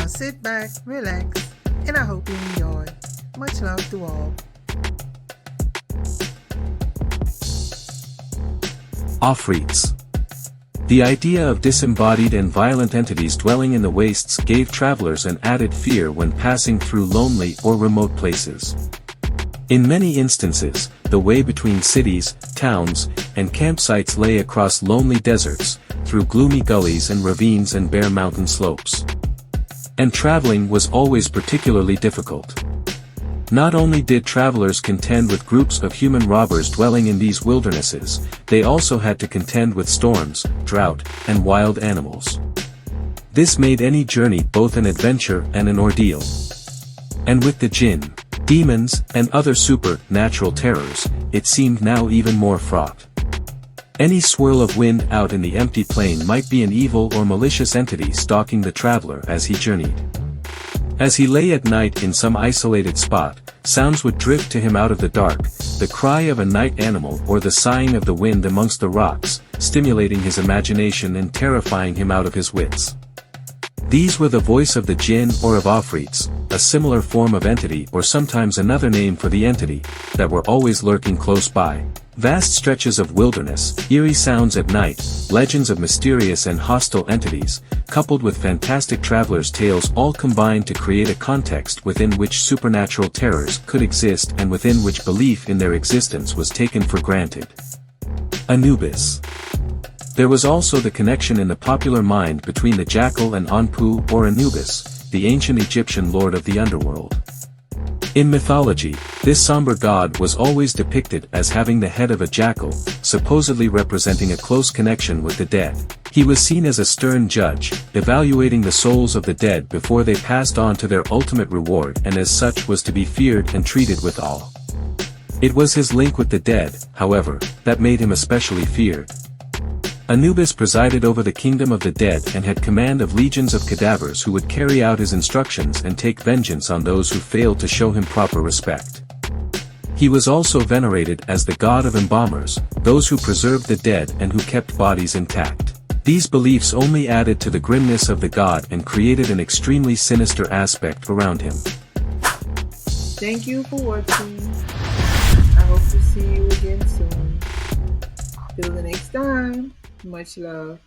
Now sit back, relax, and I hope you enjoy. Much love to all. Afreets. The idea of disembodied and violent entities dwelling in the wastes gave travelers an added fear when passing through lonely or remote places. In many instances, the way between cities, towns, and campsites lay across lonely deserts, through gloomy gullies and ravines and bare mountain slopes. And traveling was always particularly difficult. Not only did travelers contend with groups of human robbers dwelling in these wildernesses, they also had to contend with storms, drought, and wild animals. This made any journey both an adventure and an ordeal. And with the jinn, demons, and other supernatural terrors, it seemed now even more fraught. Any swirl of wind out in the empty plain might be an evil or malicious entity stalking the traveler as he journeyed. As he lay at night in some isolated spot, sounds would drift to him out of the dark, the cry of a night animal or the sighing of the wind amongst the rocks, stimulating his imagination and terrifying him out of his wits. These were the voice of the jinn or of Afreets, a similar form of entity or sometimes another name for the entity, that were always lurking close by. Vast stretches of wilderness, eerie sounds at night, legends of mysterious and hostile entities, coupled with fantastic travelers' tales all combined to create a context within which supernatural terrors could exist and within which belief in their existence was taken for granted. Anubis. There was also the connection in the popular mind between the jackal and Anpu or Anubis, the ancient Egyptian lord of the underworld. In mythology, this somber god was always depicted as having the head of a jackal, supposedly representing a close connection with the dead. He was seen as a stern judge, evaluating the souls of the dead before they passed on to their ultimate reward, and as such was to be feared and treated with awe. It was his link with the dead, however, that made him especially feared. Anubis presided over the kingdom of the dead and had command of legions of cadavers who would carry out his instructions and take vengeance on those who failed to show him proper respect. He was also venerated as the god of embalmers, those who preserved the dead and who kept bodies intact. These beliefs only added to the grimness of the god and created an extremely sinister aspect around him. Thank you for watching. I hope to see you again soon. Till the next time. Much love.